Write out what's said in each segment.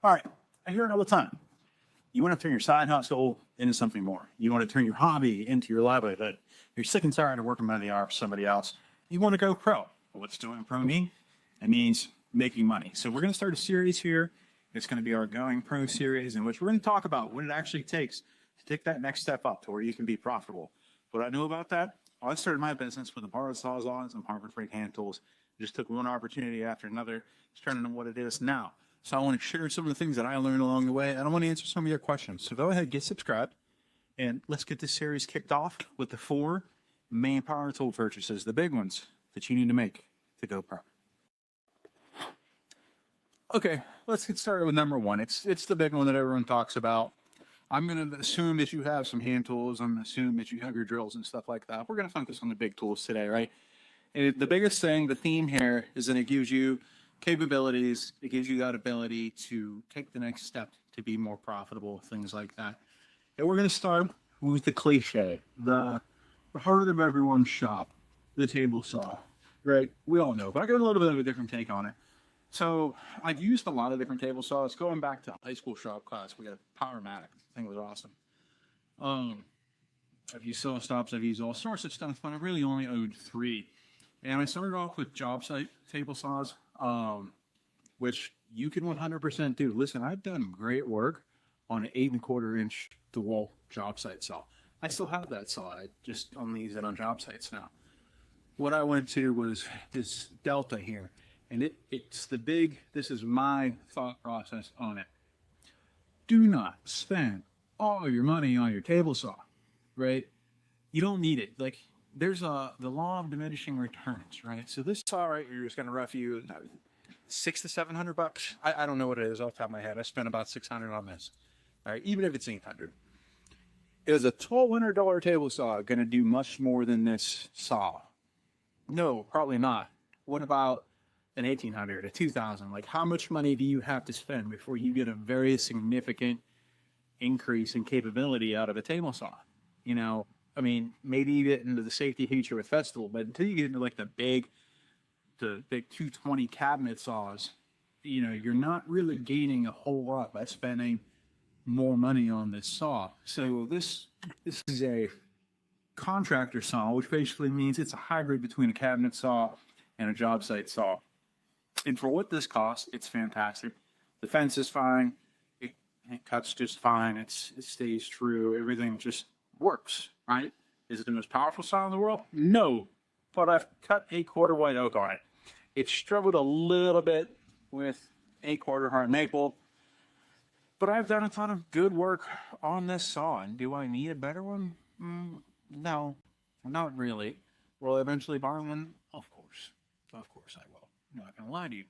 All right, I hear it all the time. You want to turn your side hustle into something more. You want to turn your hobby into your livelihood. You're sick and tired of working by the hour for somebody else. You want to go pro. What's doing pro mean? It means making money. So we're going to start a series here. It's going to be our Going Pro series, in which we're going to talk about what it actually takes to take that next step up to where you can be profitable. What I know about that, I started my business with a borrowed sawzalls and Harbor Freight hand tools. Just took one opportunity after another to turn into what it is now. So I want to share some of the things that I learned along the way, and I want to answer some of your questions. So go ahead, get subscribed, and let's get this series kicked off with the 4 main power tool purchases, the big ones that you need to make to go pro. Okay, let's get started with number 1. It's the big one that everyone talks about. I'm going to assume that you have some hand tools. I'm going to assume that you have your drills and stuff like that. We're going to focus on the big tools today, right? And the biggest thing, the theme here, is that it gives you capabilities. It gives you that ability to take the next step to be more profitable, things like that. And we're going to start with the cliche, the heart of everyone's shop, the table saw, right? We all know, but I got a little bit of a different take on it. So I've used a lot of different table saws. Going back to high school shop class, we got a Powermatic. The thing was awesome. I've used saw stops. I've used all sorts of stuff, but I really only owned 3. And I started off with job site table saws, which you can 100% do. Listen, I've done great work on an 8¼ inch DeWalt job site saw. I still have that saw. I just only use it on job sites now. What I went to was this Delta here. And it's the big, this is my thought process on it. Do not spend all your money on your table saw, right? You don't need it. Like, there's the law of diminishing returns, right? So this saw right here is going to rough you $600 to $700. I don't know what it is off the top of my head. I spent about $600 on this. All right, even if it's $800. Is a $1,200 table saw going to do much more than this saw? No, probably not. What about an $1,800, a $2,000? Like, how much money do you have to spend before you get a very significant increase in capability out of a table saw? You know, I mean, maybe you get into the safety feature with Festool, but until you get into like the big 220 cabinet saws, you know, you're not really gaining a whole lot by spending more money on this saw. So this is a contractor saw, which basically means it's a hybrid between a cabinet saw and a job site saw. And for what this costs, it's fantastic. The fence is fine. It cuts just fine. It stays true. Everything just works, right? Is it the most powerful saw in the world? No. But I've cut 8¼ white oak on it. It struggled a little bit with 8¼ hard maple. But I've done a ton of good work on this saw. And do I need a better one? No, not really. Will I eventually buy one? Of course. Of course I will. I'm not going to lie to you.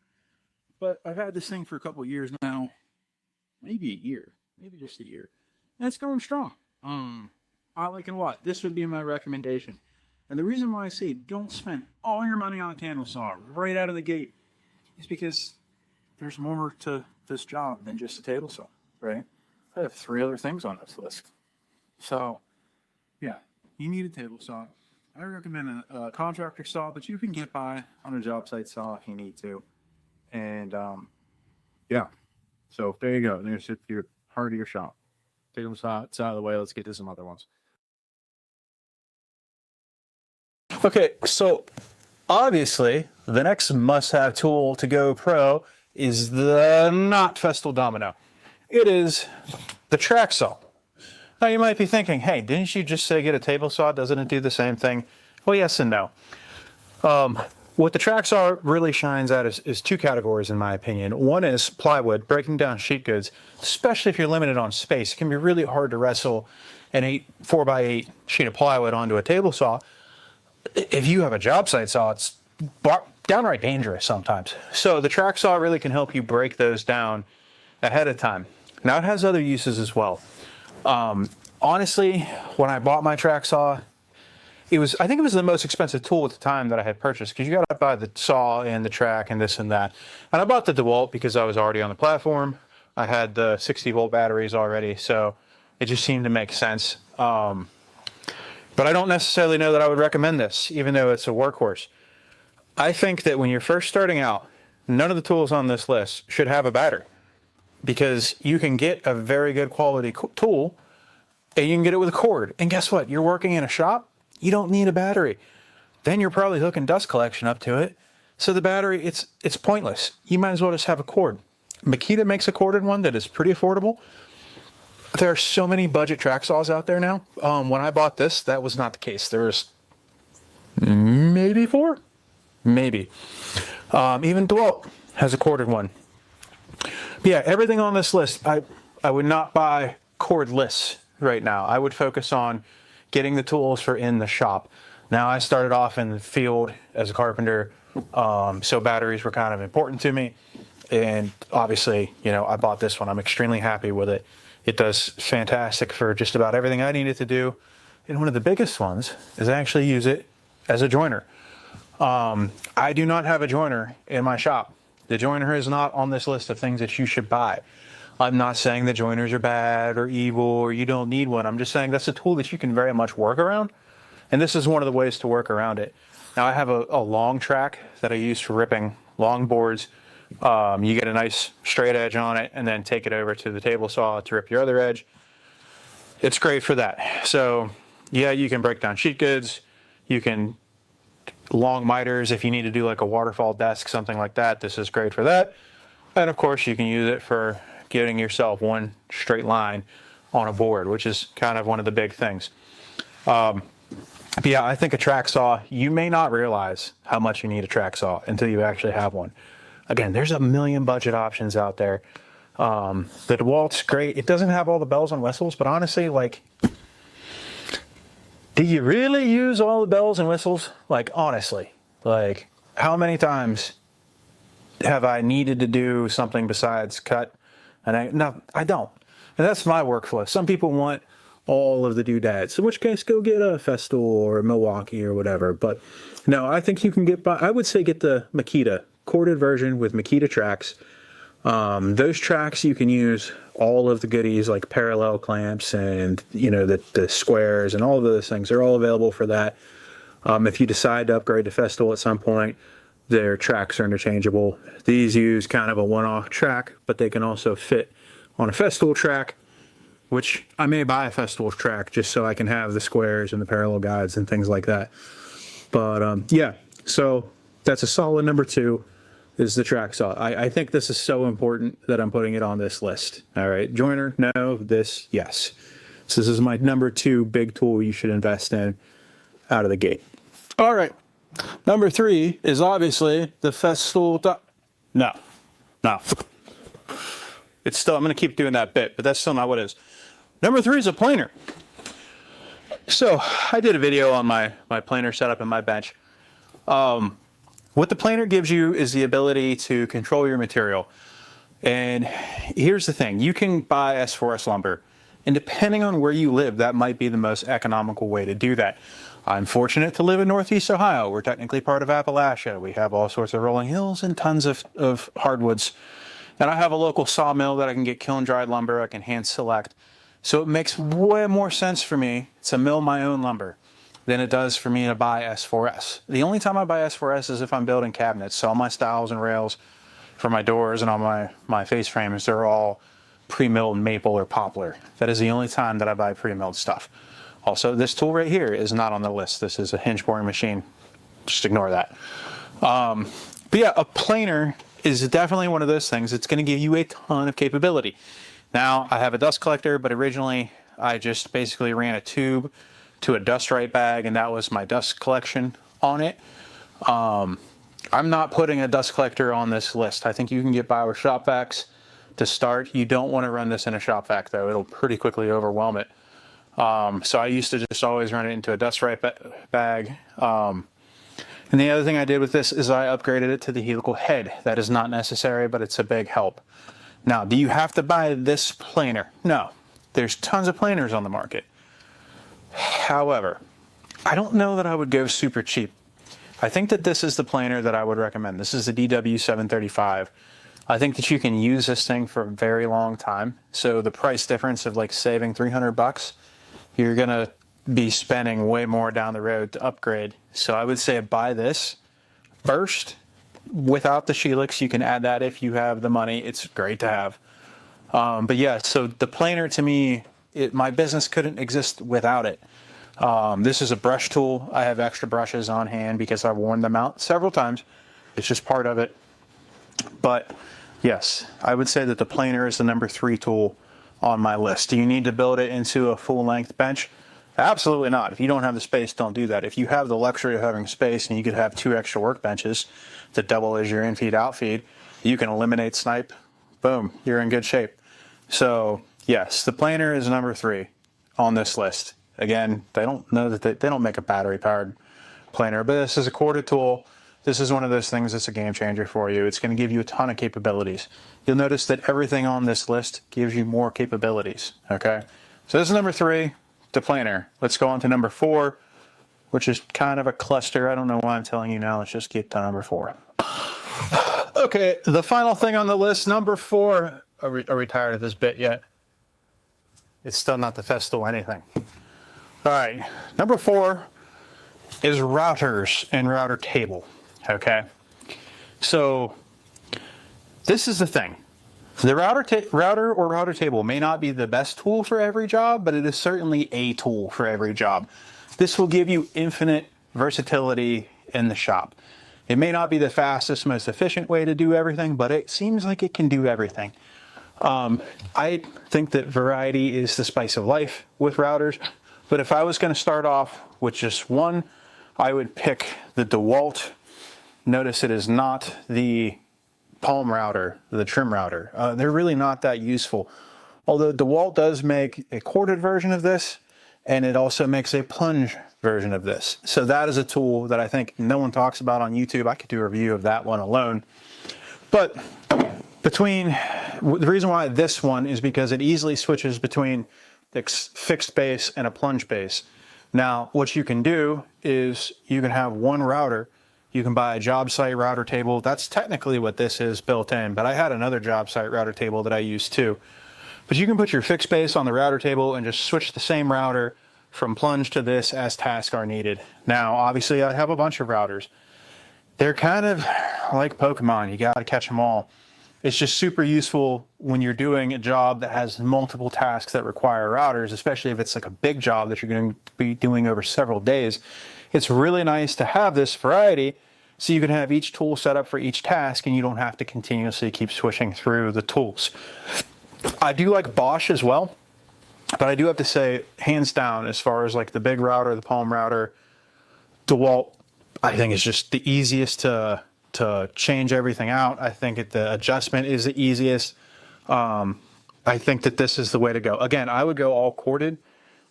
But I've had this thing for a couple of years now. Maybe a year. Maybe just a year. And it's going strong. I like it a lot. This would be my recommendation. And the reason why I say don't spend all your money on a table saw right out of the gate is because there's more to this job than just a table saw, right? I have 3 other things on this list. So, yeah, you need a table saw. I recommend a contractor saw, but you can get by on a job site saw if you need to. And, yeah. So, there you go. There's your heart of your shop. Table saw, it's out of the way. Let's get to some other ones. Okay, so obviously the next must-have tool to go pro is the not Festool Domino. It is the track saw. Now you might be thinking, hey, didn't you just say get a table saw? Doesn't it do the same thing? Well, yes and no. What the track saw really shines at is 2 categories, in my opinion. One is plywood, breaking down sheet goods, especially if you're limited on space. It can be really hard to wrestle an 4x8 sheet of plywood onto a table saw. If you have a job site saw, it's downright dangerous sometimes. So the track saw really can help you break those down ahead of time. Now it has other uses as well. Honestly, when I bought my track saw, I think it was the most expensive tool at the time that I had purchased, because you got to buy the saw and the track and this and that. And I bought the DeWalt because I was already on the platform. I had the 60-volt batteries already, so it just seemed to make sense. But I don't necessarily know that I would recommend this, even though it's a workhorse. I think that when you're first starting out, none of the tools on this list should have a battery. because you can get a very good quality tool and you can get it with a cord. And guess what? You're working in a shop, you don't need a battery. Then you're probably hooking dust collection up to it. So the battery, it's pointless. You might as well just have a cord. Makita makes a corded one that is pretty affordable. There are so many budget track saws out there now. When I bought this, that was not the case. There was maybe 4, maybe. Even DeWalt has a corded one. But yeah, everything on this list, I would not buy cordless right now. I would focus on getting the tools for in the shop. Now, I started off in the field as a carpenter, so batteries were kind of important to me. And obviously, you know, I bought this one. I'm extremely happy with it. It does fantastic for just about everything I need it to do. And one of the biggest ones is I actually use it as a joiner. I do not have a joiner in my shop. The joiner is not on this list of things that you should buy. I'm not saying that joiners are bad or evil or you don't need one. I'm just saying that's a tool that you can very much work around. And this is one of the ways to work around it. Now, I have a long track that I use for ripping long boards. You get a nice straight edge on it and then take it over to the table saw to rip your other edge. It's great for that. So yeah, you can break down sheet goods. You can long miters if you need to do like a waterfall desk, something like that. This is great for that. And of course you can use it for getting yourself one straight line on a board, which is kind of one of the big things. But yeah, I think a track saw, you may not realize how much you need a track saw until you actually have one. Again, there's a million budget options out there. The DeWalt's great. It doesn't have all the bells and whistles, but honestly, like, do you really use all the bells and whistles? Like, honestly, like, how many times have I needed to do something besides cut? And no, I don't. And that's my workflow. Some people want all of the doodads, in which case go get a Festool or a Milwaukee or whatever. But no, I think you can get by. I would say get the Makita corded version with Makita tracks. Those tracks you can use all of the goodies like parallel clamps and you know the squares and all of those things are all available for that. If you decide to upgrade to Festool at some point, their tracks are interchangeable. These use kind of a one-off track, but they can also fit on a Festool track, which I may buy a Festool track just so I can have the squares and the parallel guides and things like that. But yeah, so that's a solid number 2 is the track saw. I think this is so important that I'm putting it on this list. All right, joiner, no, this, yes. So this is my number 2 big tool you should invest in out of the gate. All right, number 3 is obviously the Festool. No. It's still, I'm going to keep doing that bit, but that's still not what it is. Number 3 is a planer. So I did a video on my planer setup and my bench. What the planer gives you is the ability to control your material. And here's the thing, you can buy S4S lumber, and depending on where you live, that might be the most economical way to do that. I'm fortunate to live in Northeast Ohio. We're technically part of Appalachia. We have all sorts of rolling hills and tons of hardwoods. And I have a local sawmill that I can get kiln-dried lumber, I can hand select. So it makes way more sense for me to mill my own lumber than it does for me to buy S4S. The only time I buy S4S is if I'm building cabinets. So all my stiles and rails for my doors and all my face frames, they're all pre-milled maple or poplar. That is the only time that I buy pre-milled stuff. Also, this tool right here is not on the list. This is a hinge boring machine. Just ignore that. But yeah, a planer is definitely one of those things. It's going to give you a ton of capability. Now, I have a dust collector, but originally I just basically ran a tube to a dust right bag, and that was my dust collection on it. I'm not putting a dust collector on this list. I think you can get by with Shop-Vacs to start. You don't want to run this in a Shop-Vac, though. It'll pretty quickly overwhelm it. So I used to just always run it into a dust right bag. And the other thing I did with this is I upgraded it to the helical head. That is not necessary, but it's a big help. Now, do you have to buy this planer? No. There's tons of planers on the market. However, I don't know that I would go super cheap. I think that this is the planer that I would recommend. This is the DW735. I think that you can use this thing for a very long time. So the price difference of like saving $300, you're going to be spending way more down the road to upgrade. So I would say buy this first without the Helix. You can add that if you have the money. It's great to have. But yeah, so the planer to me, my business couldn't exist without it. This is a brush tool. I have extra brushes on hand because I've worn them out several times. It's just part of it. But yes, I would say that the planer is the number 3 tool on my list. Do you need to build it into a full length bench? Absolutely not. If you don't have the space, don't do that. If you have the luxury of having space and you could have 2 extra workbenches to double as your in-feed, out-feed, you can eliminate snipe. Boom, you're in good shape. So yes, the planer is number 3 on this list. Again, they don't know that they don't make a battery powered planer, but this is a corded tool. This is one of those things that's a game changer for you. It's going to give you a ton of capabilities. You'll notice that everything on this list gives you more capabilities. Okay, so this is number 3, the planer. Let's go on to number 4, which is kind of a cluster. I don't know why I'm telling you now. Let's just get to number 4. Okay, the final thing on the list, number 4. Are we tired of this bit yet? It's still not the Festool anything. All right, number 4 is routers and router table. Okay, so this is the thing. The router or router table may not be the best tool for every job, but it is certainly a tool for every job. This will give you infinite versatility in the shop. It may not be the fastest, most efficient way to do everything, but it seems like it can do everything. I think that variety is the spice of life with routers, but if I was going to start off with just one, I would pick the DeWalt. Notice it is not the palm router, the trim router. They're really not that useful. Although DeWalt does make a corded version of this, and it also makes a plunge version of this. So that is a tool that I think no one talks about on YouTube. I could do a review of that one alone. But the reason why this one is because it easily switches between the fixed base and a plunge base. Now, what you can do is you can have one router. You can buy a job site router table. That's technically what this is built in, but I had another job site router table that I used too. But you can put your fixed base on the router table and just switch the same router from plunge to this as tasks are needed. Now, obviously, I have a bunch of routers. They're kind of like Pokemon. You got to catch them all. It's just super useful when you're doing a job that has multiple tasks that require routers, especially if it's like a big job that you're going to be doing over several days. It's really nice to have this variety so you can have each tool set up for each task and you don't have to continuously keep switching through the tools. I do like Bosch as well, but I do have to say, hands down, as far as like the big router, the palm router, DeWalt, I think is just the easiest to change everything out. I think the adjustment is the easiest. I think that this is the way to go. Again, I would go all corded.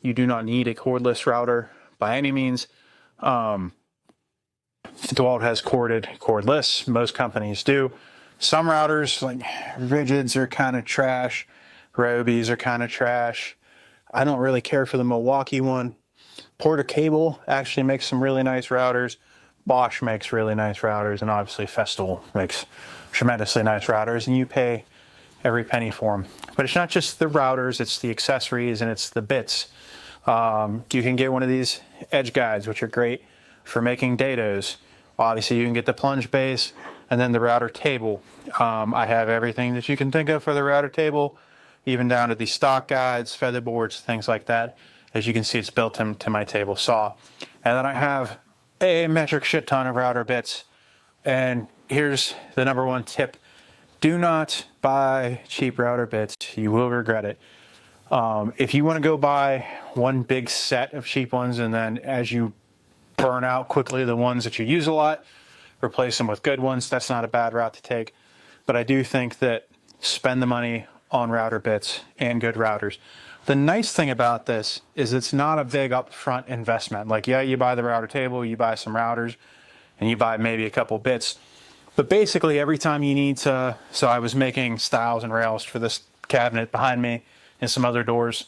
You do not need a cordless router by any means. DeWalt has corded, cordless. Most companies do. Some routers, like Rigids, are kind of trash. Robies are kind of trash. I don't really care for the Milwaukee one. Porter Cable actually makes some really nice routers. Bosch makes really nice routers, and obviously Festool makes tremendously nice routers, and you pay every penny for them. But it's not just the routers, it's the accessories and it's the bits. You can get one of these edge guides, which are great for making dados. Obviously, you can get the plunge base and then the router table. I have everything that you can think of for the router table, even down to the stock guides, feather boards, things like that. As you can see, it's built into my table saw. And then I have a metric shit ton of router bits. And here's the number 1 tip. Do not buy cheap router bits. You will regret it. If you want to go buy one big set of cheap ones, and then as you burn out quickly the ones that you use a lot, replace them with good ones, that's not a bad route to take. But I do think that spend the money on router bits and good routers. The nice thing about this is it's not a big upfront investment. Like, yeah, you buy the router table, you buy some routers, and you buy maybe a couple bits. But basically every time you need to, so I was making stiles and rails for this cabinet behind me and some other doors.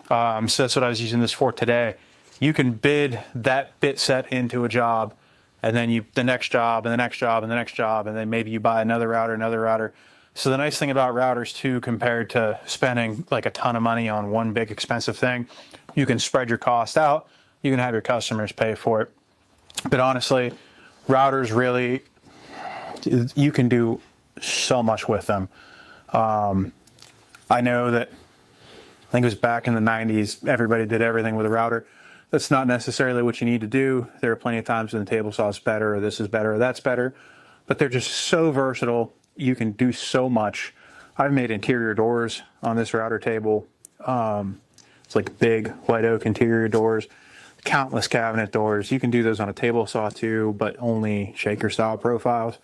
So that's what I was using this for today. You can bid that bit set into a job, and then the next job, and the next job, and the next job, and then maybe you buy another router. So the nice thing about routers too, compared to spending like a ton of money on one big expensive thing, you can spread your cost out. You can have your customers pay for it. But honestly, routers really, you can do so much with them. I I know that, I think it was back in the 90s, everybody did everything with a router. That's not necessarily what you need to do. There are plenty of times when the table saw is better, or this is better, or that's better, but they're just so versatile. You can do so much. I've made interior doors on this router table. It's like big white oak interior doors, countless cabinet doors. You can do those on a table saw too, but only shaker style profiles.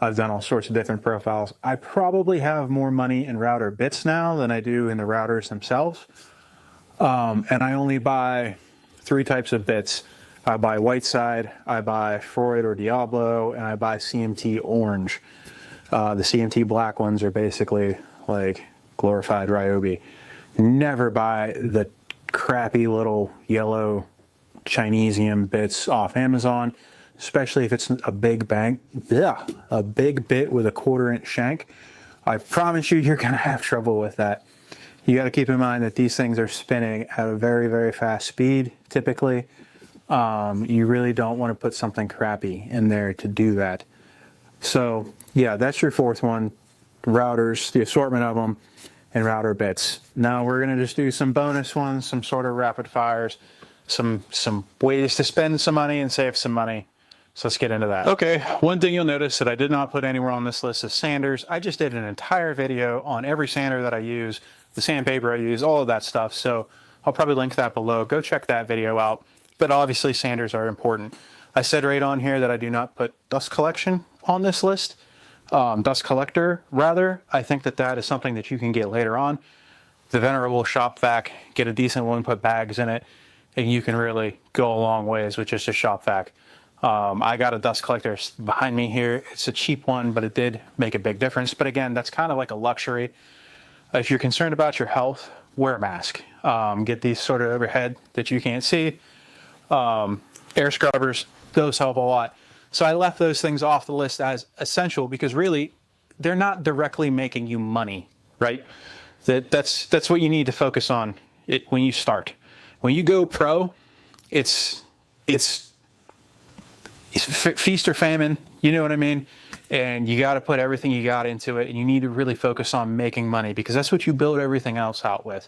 I've done all sorts of different profiles. I probably have more money in router bits now than I do in the routers themselves. And I only buy 3 types of bits. I buy Whiteside, I buy Freud or Diablo, and I buy CMT Orange. The CMT black ones are basically like glorified Ryobi. Never buy the crappy little yellow Chinesium bits off Amazon, especially if it's a big bank. Yeah, a big bit with a 1/4-inch shank. I promise you're gonna have trouble with that. You got to keep in mind that these things are spinning at a very, very fast speed, typically. You really don't want to put something crappy in there to do that. So, yeah, that's your 4th one. Routers, the assortment of them, and router bits. Now we're going to just do some bonus ones, some sort of rapid fires, some ways to spend some money and save some money. So let's get into that. Okay, one thing you'll notice that I did not put anywhere on this list is sanders. I just did an entire video on every sander that I use, the sandpaper I use, all of that stuff. So I'll probably link that below. Go check that video out. But obviously sanders are important. I said right on here that I do not put dust collection on this list. Dust collector, rather. I think that that is something that you can get later on. The venerable Shop-Vac, get a decent one, put bags in it, and you can really go a long ways with just a Shop-Vac. I got a dust collector behind me here. It's a cheap one, but it did make a big difference. But again, that's kind of like a luxury. If you're concerned about your health, wear a mask. Get these sort of overhead that you can't see. Air scrubbers, those help a lot. So I left those things off the list as essential because really they're not directly making you money, right? That's what you need to focus on when you start. When you go pro, it's feast or famine, you know what I mean? And you got to put everything you got into it, and you need to really focus on making money because that's what you build everything else out with.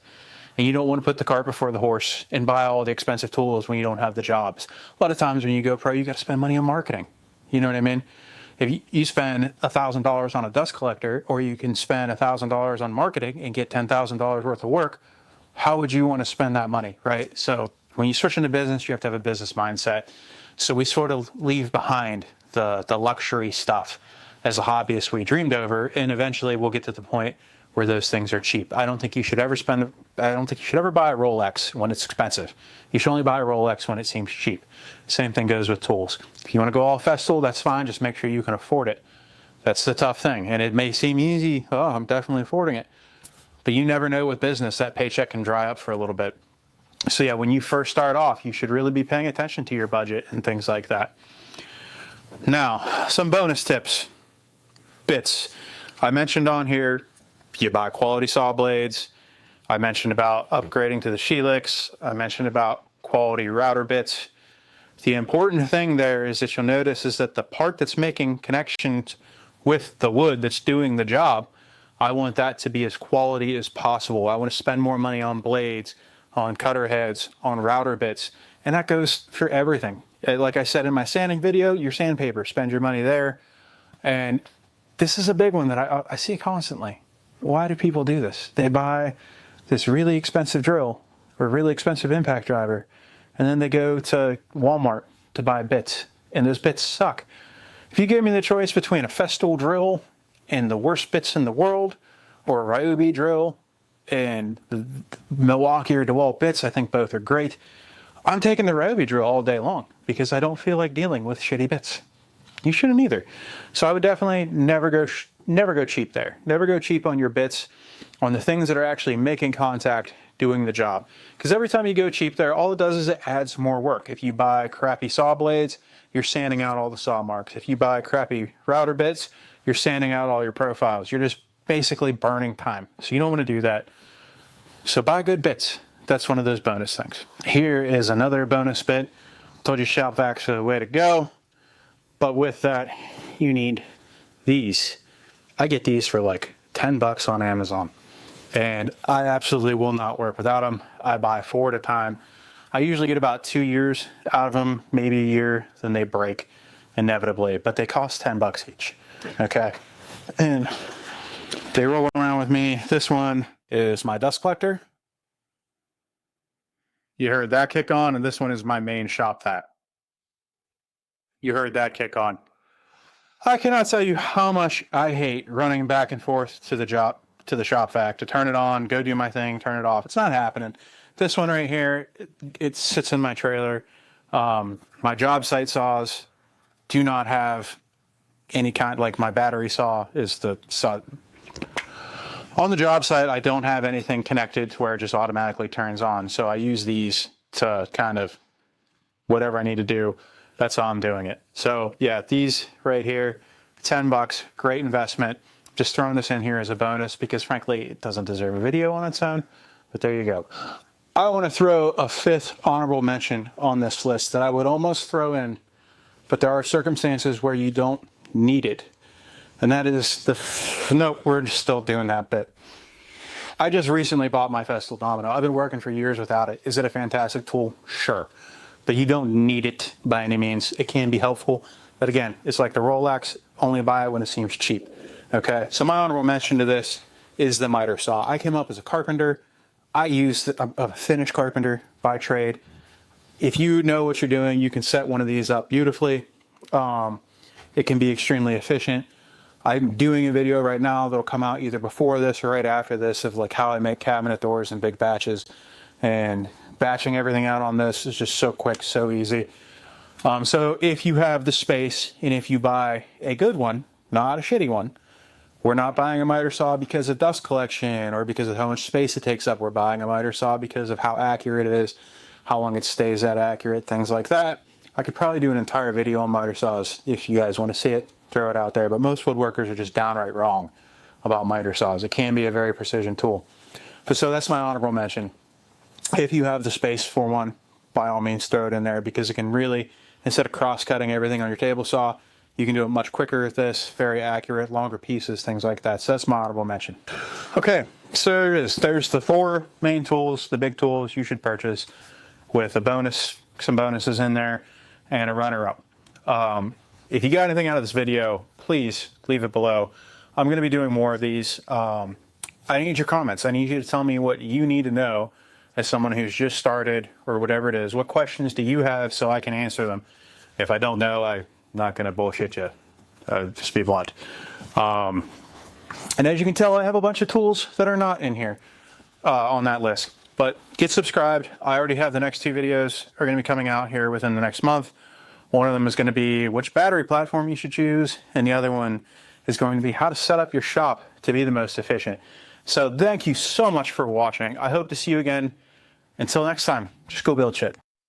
And you don't want to put the cart before the horse and buy all the expensive tools when you don't have the jobs. A lot of times when you go pro, you got to spend money on marketing. You know what I mean? If you spend $1,000 on a dust collector, or you can spend $1,000 on marketing and get $10,000 worth of work, how would you want to spend that money, right? So when you switch into business, you have to have a business mindset. So we sort of leave behind the luxury stuff as a hobbyist we dreamed over, and eventually we'll get to the point where those things are cheap. I don't think you should ever buy a Rolex when it's expensive. You should only buy a Rolex when it seems cheap. Same thing goes with tools. If you want to go all Festool, that's fine. Just make sure you can afford it. That's the tough thing. And it may seem easy. Oh, I'm definitely affording it. But you never know with business, that paycheck can dry up for a little bit. So yeah, when you first start off, you should really be paying attention to your budget and things like that. Now, some bonus tips. Bits. I mentioned on here, you buy quality saw blades. I mentioned about upgrading to the Helix. I mentioned about quality router bits. The important thing there is that you'll notice is that the part that's making connections with the wood that's doing the job, I want that to be as quality as possible. I want to spend more money on blades, on cutter heads, on router bits, and that goes for everything. Like I said in my sanding video, your sandpaper, spend your money there. And this is a big one that I see constantly. Why do people do this? They buy this really expensive drill or really expensive impact driver, and then they go to Walmart to buy bits, and those bits suck. If you gave me the choice between a Festool drill and the worst bits in the world, or a Ryobi drill and the Milwaukee or DeWalt bits, I think both are great. I'm taking the Ryobi drill all day long because I don't feel like dealing with shitty bits. You shouldn't either. So I would definitely never go cheap there. Never go cheap on your bits, on the things that are actually making contact, doing the job. Because every time you go cheap there, all it does is it adds more work. If you buy crappy saw blades, you're sanding out all the saw marks. If you buy crappy router bits, you're sanding out all your profiles. You're just basically burning time. So you don't want to do that. So buy good bits. That's one of those bonus things. Here is another bonus bit. Told you Shop-Vacs are the way to go. But with that, you need these. I get these for like $10 on Amazon. and I absolutely will not work without them. I buy 4 at a time. I usually get about 2 years out of them, maybe a year, then they break inevitably, but they cost 10 bucks each. Okay. And they roll around with me. This one is my dust collector. You heard that kick on, and this one is my main Shop-Vac. You heard that kick on. I cannot tell you how much I hate running back and forth to the Shop-Vac to turn it on, go do my thing, turn it off. It's not happening. This one right here, it sits in my trailer. My job site saws do not have any kind, like my battery saw is the saw. On the job site, I don't have anything connected to where it just automatically turns on. So I use these to kind of whatever I need to do. That's how I'm doing it. So yeah, these right here, 10 bucks, great investment. Just throwing this in here as a bonus because frankly, it doesn't deserve a video on its own, but there you go. I want to throw a 5th honorable mention on this list that I would almost throw in, but there are circumstances where you don't need it. And that is nope, we're still doing that bit. I just recently bought my Festool Domino. I've been working for years without it. Is it a fantastic tool? Sure. But you don't need it by any means. It can be helpful. But again, it's like the Rolex, only buy it when it seems cheap. Okay, so my honorable mention to this is the miter saw. I came up as a carpenter. I used a finished carpenter by trade. If you know what you're doing, you can set one of these up beautifully. It can be extremely efficient. I'm doing a video right now that'll come out either before this or right after this of like how I make cabinet doors in big batches, and batching everything out on this is just so quick, so easy. So if you have the space and if you buy a good one, not a shitty one, we're not buying a miter saw because of dust collection or because of how much space it takes up. We're buying a miter saw because of how accurate it is, how long it stays that accurate, things like that. I could probably do an entire video on miter saws if you guys want to see it. Throw it out there, but most woodworkers are just downright wrong about miter saws. It can be a very precision tool. But so that's my honorable mention. If you have the space for one, by all means throw it in there because it can really, instead of cross-cutting everything on your table saw, you can do it much quicker with this, very accurate, longer pieces, things like that. So that's my honorable mention. Okay, so there it is. There's the 4 main tools, the big tools you should purchase with a bonus, some bonuses in there, and a runner-up. If you got anything out of this video, please leave it below. I'm going to be doing more of these. I need your comments. I need you to tell me what you need to know as someone who's just started or whatever it is. What questions do you have so I can answer them? If I don't know, I'm not going to bullshit you. Just be blunt. And as you can tell, I have a bunch of tools that are not in here on that list. But get subscribed. I already have the next 2 videos are going to be coming out here within the next month. One of them is going to be which battery platform you should choose, and the other one is going to be how to set up your shop to be the most efficient. So thank you so much for watching. I hope to see you again. Until next time, just go build shit.